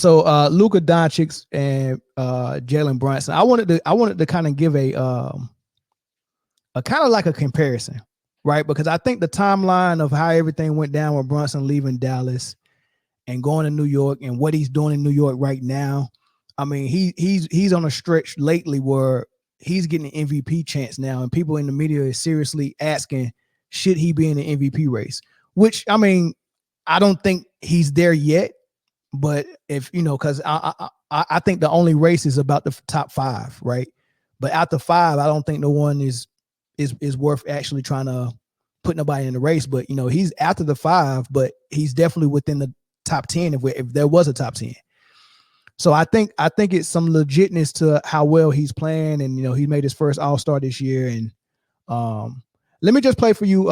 So Luka Doncic and Jalen Brunson. I wanted to kind of give a kind of like a comparison, right? Because I think the timeline of how everything went down with Brunson leaving Dallas and going to New York and what he's doing in New York right now. I mean, he's on a stretch lately where he's getting an MVP chance now, and people in the media is seriously asking, should he be in the MVP race? Which, I mean, I don't think he's there yet, but if you know, because I think the only race is about the top 5, right? But after 5, I don't think no one is worth actually trying to put nobody in the race. But you know, he's after the 5, but he's definitely within the top 10 if there was a top 10. So I think it's some legitness to how well he's playing, and you know, he made his first All-Star this year. And let me just play for you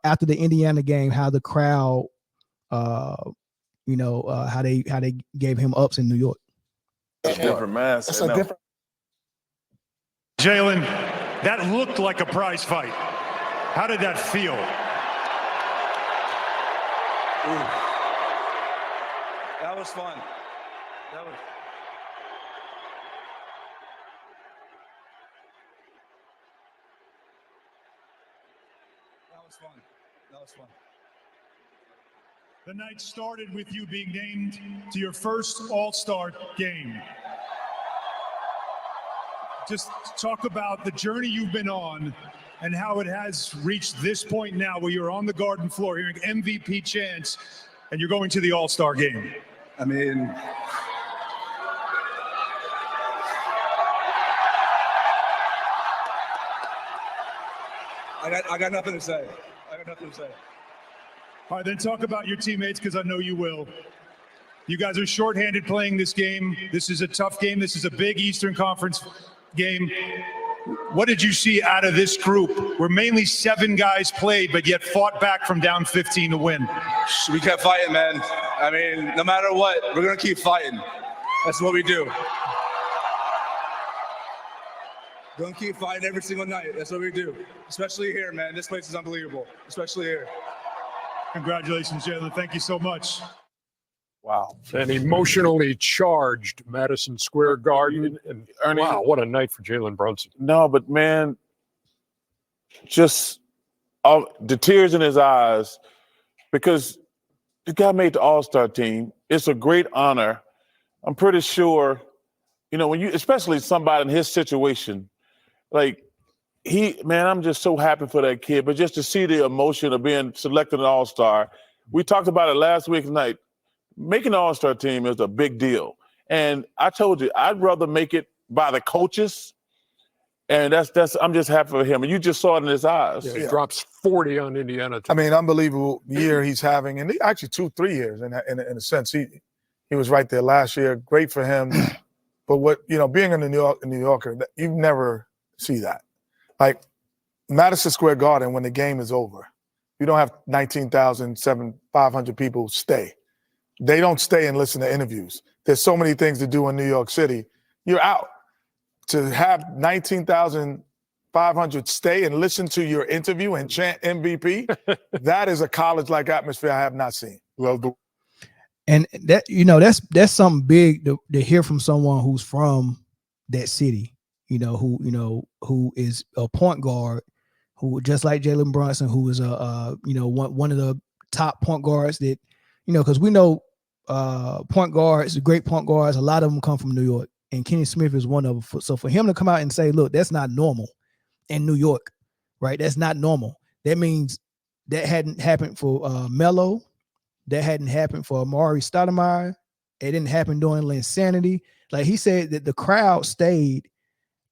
after the Indiana game how the crowd how they gave him ups in New York. It's a different man. It's a different. Jalen, that looked like a prize fight. How did that feel? Ooh. That was fun. That was fun. That was fun. The night started with you being named to your first All-Star game. Just talk about the journey you've been on and how it has reached this point now where you're on the Garden floor hearing MVP chants and you're going to the All-Star game. I mean, I got nothing to say. I got nothing to say. All right, then talk about your teammates, because I know you will. You guys are shorthanded playing this game. This is a tough game. This is a big Eastern Conference game. What did you see out of this group where mainly 7 guys played, but yet fought back from down 15 to win? We kept fighting, man. I mean, no matter what, we're going to keep fighting. That's what we do. Gonna keep fighting every single night. That's what we do. Especially here, man. This place is unbelievable. Especially here. Congratulations, Jalen. Thank you so much. Wow. An emotionally charged Madison Square Garden. And Ernie, wow, what a night for Jalen Brunson. No, but man, just the tears in his eyes, because the guy made the All-Star team. It's a great honor. I'm pretty sure, you know, when you, especially somebody in his situation, like I'm just so happy for that kid. But just to see the emotion of being selected an All-Star, we talked about it last week night. Making the All-Star team is a big deal. And I told you, I'd rather make it by the coaches. And that's I'm just happy for him. And you just saw it in his eyes. Yeah, he drops 40 on Indiana. I mean, unbelievable year he's having. And actually 2-3 years in a sense. He was right there last year. Great for him. But what, you know, being a New Yorker, you never see that. Like Madison Square Garden, when the game is over, you don't have 19,500 people stay. They don't stay and listen to interviews. There's so many things to do in New York City. You're out. To have 19,500 stay and listen to your interview and chant MVP, that is a college-like atmosphere I have not seen. And that, you know, that's something big to hear from someone who's from that city, who is a point guard, who just like Jalen Brunson, who is one of the top point guards that, because we know point guards, great point guards, a lot of them come from New York, and Kenny Smith is one of them. So for him to come out and say, look, that's not normal in New York, right? That's not normal. That means that hadn't happened for Melo. That hadn't happened for Amari Stoudemire. It didn't happen during Linsanity. Like he said that the crowd stayed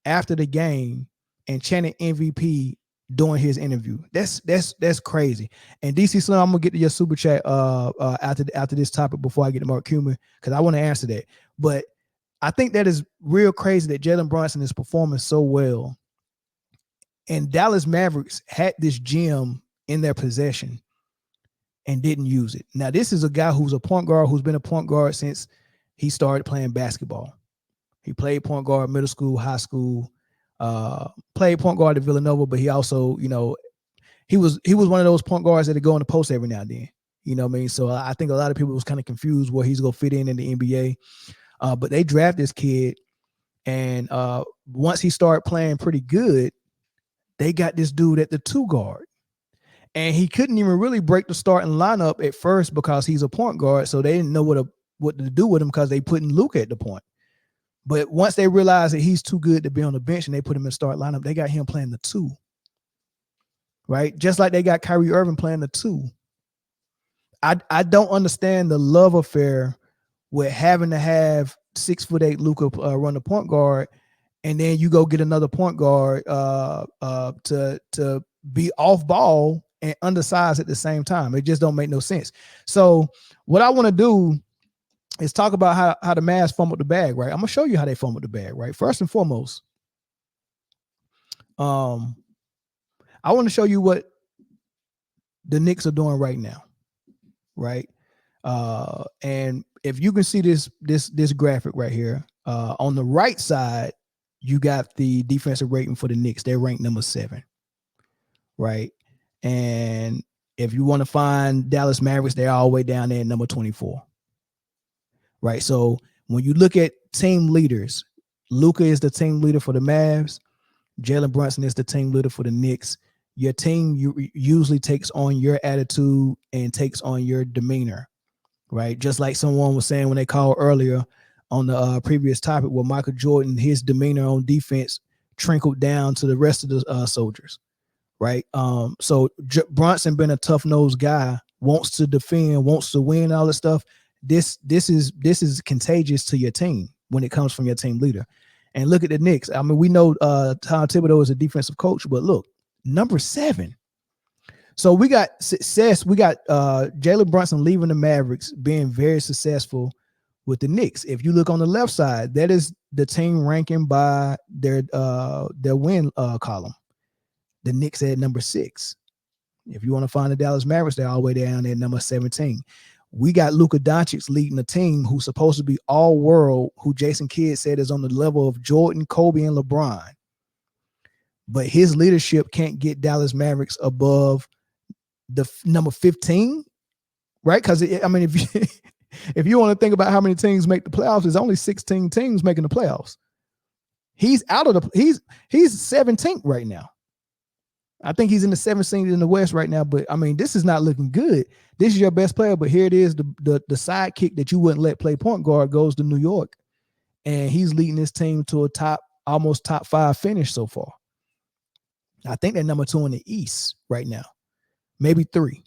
after the game and chanted MVP during his interview. That's crazy. And DC Slim, I'm gonna get to your super chat after this topic before I get to Mark Cuban, because I want to answer that. But I think that is real crazy that Jalen Brunson is performing so well. And Dallas Mavericks had this gem in their possession and didn't use it. Now, this is a guy who's a point guard, who's been a point guard since he started playing basketball. He played point guard middle school, high school, played point guard at Villanova, but he also, he was one of those point guards that would go in the post every now and then. You know what I mean? So I think a lot of people was kind of confused where he's going to fit in the NBA. But they draft this kid, and once he started playing pretty good, they got this dude at the 2 guard. And he couldn't even really break the starting lineup at first because he's a point guard. So they didn't know what to do with him because they put in Luka at the point. But once they realized that he's too good to be on the bench and they put him in the start lineup, they got him playing the 2. Right? Just like they got Kyrie Irving playing the 2. I don't understand the love affair with having to have 6'8" Luka run the point guard, and then you go get another point guard to be off ball and undersized at the same time. It just don't make no sense. So what I want to do is talk about how the Mavs fumbled the bag, right? I'm gonna show you how they fumbled the bag, right? First and foremost, I want to show you what the Knicks are doing right now, right? And if you can see this graphic right here, on the right side, you got the defensive rating for the Knicks. They're ranked number 7, right? And if you want to find Dallas Mavericks, they're all the way down there at number 24, right? So when you look at team leaders, Luka is the team leader for the Mavs. Jalen Brunson is the team leader for the Knicks. Your team usually takes on your attitude and takes on your demeanor, right? Just like someone was saying when they called earlier on the previous topic, where Michael Jordan, his demeanor on defense trickled down to the rest of the soldiers, right? So Brunson, being a tough-nosed guy, wants to defend, wants to win, all this stuff. This is contagious to your team when it comes from your team leader. And look at the Knicks. I mean, we know Tom Thibodeau is a defensive coach, but look, number 7. So we got success. We got Jalen Brunson leaving the Mavericks, being very successful with the Knicks. If you look on the left side, that is the team ranking by their win column. The Knicks at number 6. If you want to find the Dallas Mavericks, they're all the way down at number 17. We got Luka Doncic leading the team, who's supposed to be all world, who Jason Kidd said is on the level of Jordan, Kobe, and LeBron. But his leadership can't get Dallas Mavericks above the number 15, right? Because I mean, if you want to think about how many teams make the playoffs, there's only 16 teams making the playoffs. He's out of he's 17th right now. I think he's in the 17th in the West right now. But I mean, this is not looking good. This is your best player, but here it is, the sidekick that you wouldn't let play point guard goes to New York, and he's leading this team to a almost top 5 finish so far. I think they're number 2 in the East right now, maybe 3.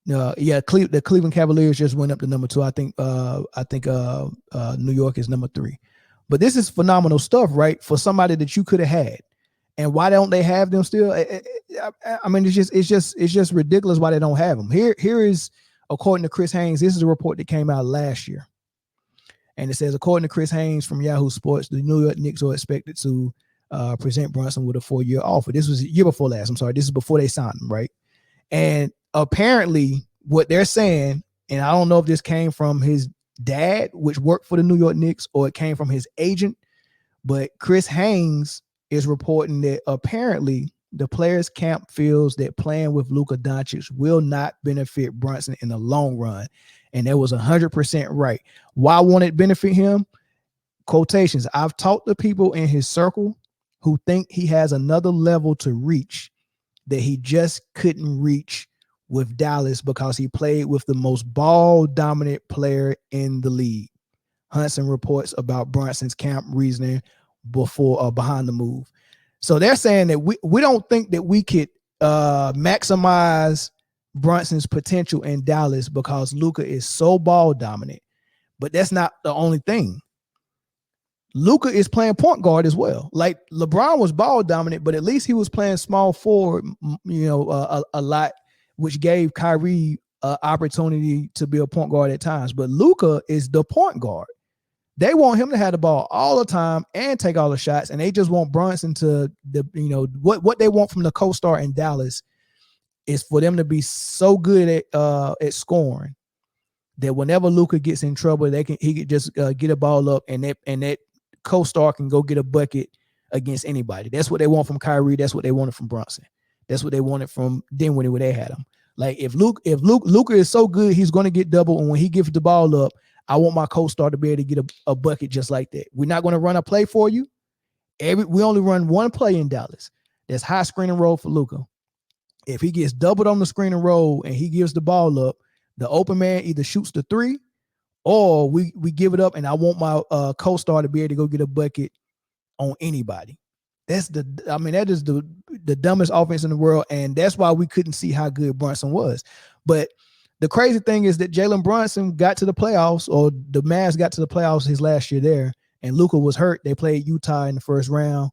The Cleveland Cavaliers just went up to number 2. I think New York is number 3. But this is phenomenal stuff, right? For somebody that you could have had, and why don't they have them still? I mean, it's just ridiculous why they don't have them. Here is, according to Chris Haynes, this is a report that came out last year, and it says, according to Chris Haynes from Yahoo Sports, the New York Knicks are expected to present Brunson with a 4-year offer. This was a year before last. I'm sorry. This is before they signed him, right? And apparently what they're saying, and I don't know if this came from his dad, which worked for the New York Knicks, or it came from his agent, but Chris Haynes is reporting that apparently the players' camp feels that playing with Luka Doncic will not benefit Brunson in the long run. And that was 100% right. Why won't it benefit him? Quotations. I've talked to people in his circle who think he has another level to reach that he just couldn't reach with Dallas because he played with the most ball-dominant player in the league. Hudson reports about Brunson's camp reasoning behind the move. So they're saying that we don't think that we could maximize Brunson's potential in Dallas because Luka is so ball-dominant. But that's not the only thing. Luka is playing point guard as well. Like LeBron was ball dominant, but at least he was playing small forward, a lot, which gave Kyrie opportunity to be a point guard at times. But Luka is the point guard. They want him to have the ball all the time and take all the shots, and they just want Brunson to what they want from the co-star in Dallas is for them to be so good at scoring that whenever Luka gets in trouble, he could just get a ball up, and that co-star can go get a bucket against anybody. That's what they want from Kyrie. That's what they wanted from Brunson. That's what they wanted from Dinwiddie when they had him. Like if Luka is so good, he's going to get double, and when he gives the ball up, I want my co-star to be able to get a bucket just like that. We're not going to run a play for you. We only run one play in Dallas. That's high screen and roll for Luka. If he gets doubled on the screen and roll and he gives the ball up, the open man either shoots the three or we give it up, and I want my co-star to be able to go get a bucket on anybody. That is the dumbest offense in the world, and that's why we couldn't see how good Brunson was. But the crazy thing is that Jalen Brunson got to the playoffs, or the Mavs got to the playoffs his last year there, and Luka was hurt. They played Utah in the first round,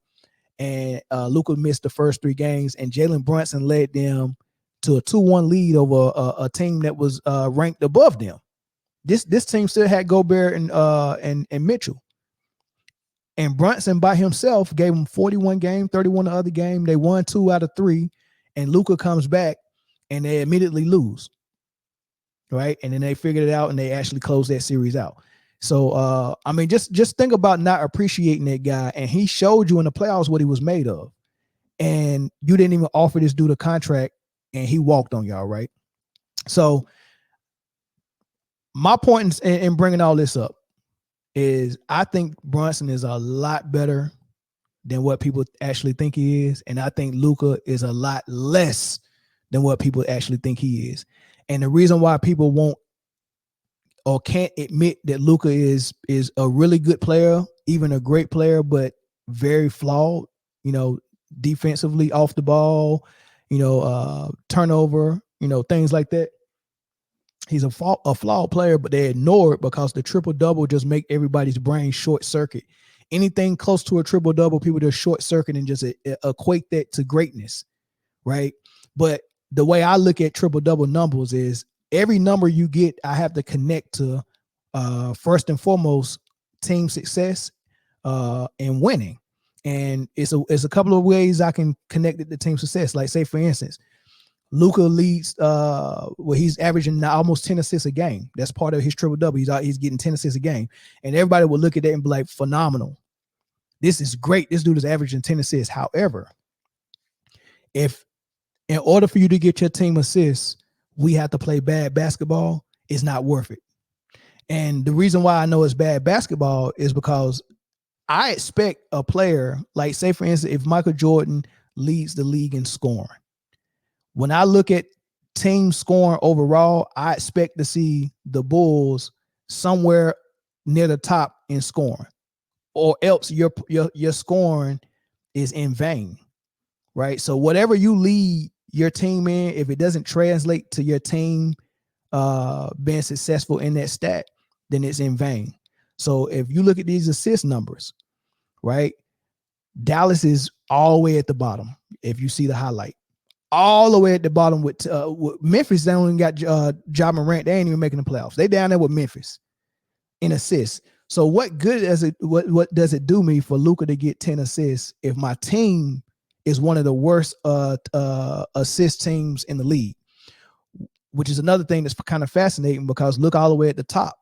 and Luka missed the first 3 games, and Jalen Brunson led them to a 2-1 lead over a team that was ranked above them. This team still had Gobert and Mitchell. And Brunson by himself gave them 41 games, 31 the other game. They won 2 out of 3, and Luka comes back, and they immediately lose. Right, and then they figured it out, and they actually closed that series out. So, just think about not appreciating that guy, and he showed you in the playoffs what he was made of, and you didn't even offer this dude a contract, and he walked on y'all, right? So, my point in bringing all this up is I think Brunson is a lot better than what people actually think he is, and I think Luka is a lot less than what people actually think he is. And the reason why people won't or can't admit that Luka is a really good player, even a great player, but very flawed, defensively, off the ball, turnover, things like that. He's a flawed player, but they ignore it because the triple-double just make everybody's brain short-circuit. Anything close to a triple-double, people just short-circuit and just equate that to greatness, right? But the way I look at triple-double numbers is every number you get, I have to connect to first and foremost team success and winning. And it's a couple of ways I can connect it to team success. Like, say, for instance, Luka leads, he's averaging almost 10 assists a game. That's part of his triple-double. He's getting 10 assists a game. And everybody will look at that and be like, phenomenal. This is great. This dude is averaging 10 assists. However, if in order for you to get your team assists, we have to play bad basketball, it's not worth it. And the reason why I know it's bad basketball is because I expect a player, like, say, for instance, if Michael Jordan leads the league in scoring, when I look at team scoring overall, I expect to see the Bulls somewhere near the top in scoring, or else your scoring is in vain, right? So whatever you lead your team in, if it doesn't translate to your team being successful in that stat, then it's in vain. So if you look at these assist numbers, right, Dallas is all the way at the bottom. If you see the highlight, all the way at the bottom with Memphis, they only got Ja Morant. They ain't even making the playoffs. They down there with Memphis in assists. So what good does it do me for Luka to get 10 assists if my team is one of the worst assist teams in the league? Which is another thing that's kind of fascinating, because look all the way at the top.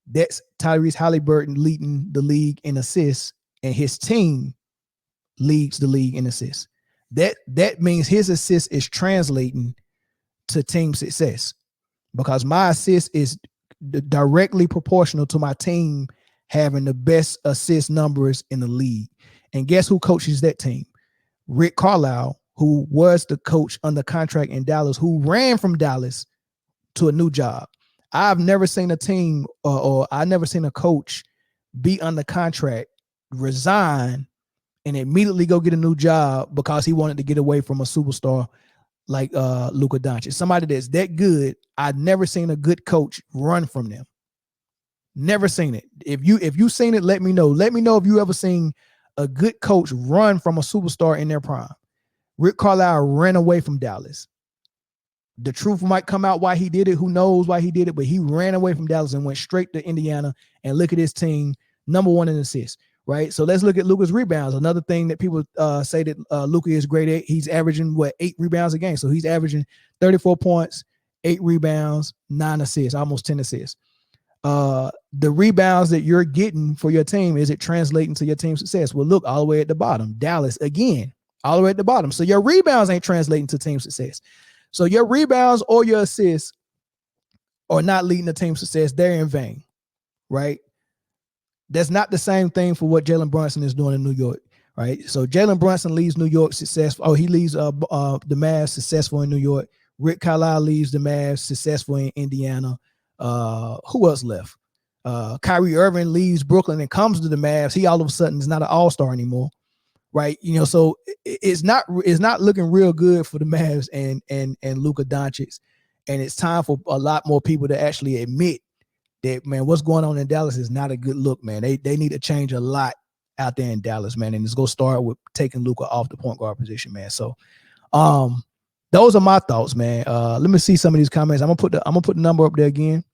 That's Tyrese Halliburton leading the league in assists, and his team leads the league in assists. That means his assist is translating to team success, because my assist is directly proportional to my team having the best assist numbers in the league. And guess who coaches that team? Rick Carlisle, who was the coach under contract in Dallas, who ran from Dallas to a new job. I've never seen a team or I've never seen a coach be under contract, resign, and immediately go get a new job because he wanted to get away from a superstar like Luka Doncic. Somebody that's that good, I've never seen a good coach run from them. Never seen it. If you seen it, let me know. Let me know if you ever seen a good coach run from a superstar in their prime. Rick Carlisle ran away from Dallas. The truth might come out why he did it. Who knows why he did it? But he ran away from Dallas and went straight to Indiana. And look at his team, #1 in assists. Right. So let's look at Luka's rebounds. Another thing that people say that Luka is great at. He's averaging 8 rebounds a game. So he's averaging 34 points, 8 rebounds, 9 assists, almost 10 assists. The rebounds that you're getting for your team, is it translating to your team's success? Well, look all the way at the bottom. Dallas again, all the way at the bottom. So your rebounds ain't translating to team success. So your rebounds or your assists are not leading the team success. They're in vain, right? That's not the same thing for what Jalen Brunson is doing in New York, right? So Jalen Brunson leaves New York successful. Oh, he leaves the Mavs successful in New York. Rick Carlisle leaves the Mavs successful in Indiana. Who else left? Kyrie Irving leaves Brooklyn and comes to the Mavs. He all of a sudden is not an all-star anymore, right? So it's not looking real good for the Mavs and Luka Doncic, and it's time for a lot more people to actually admit that, man, what's going on in Dallas is not a good look, man. They need to change a lot out there in Dallas, man, and it's gonna start with taking Luka off the point guard position, man. So, those are my thoughts, man. Let me see some of these comments. I'm gonna put the number up there again.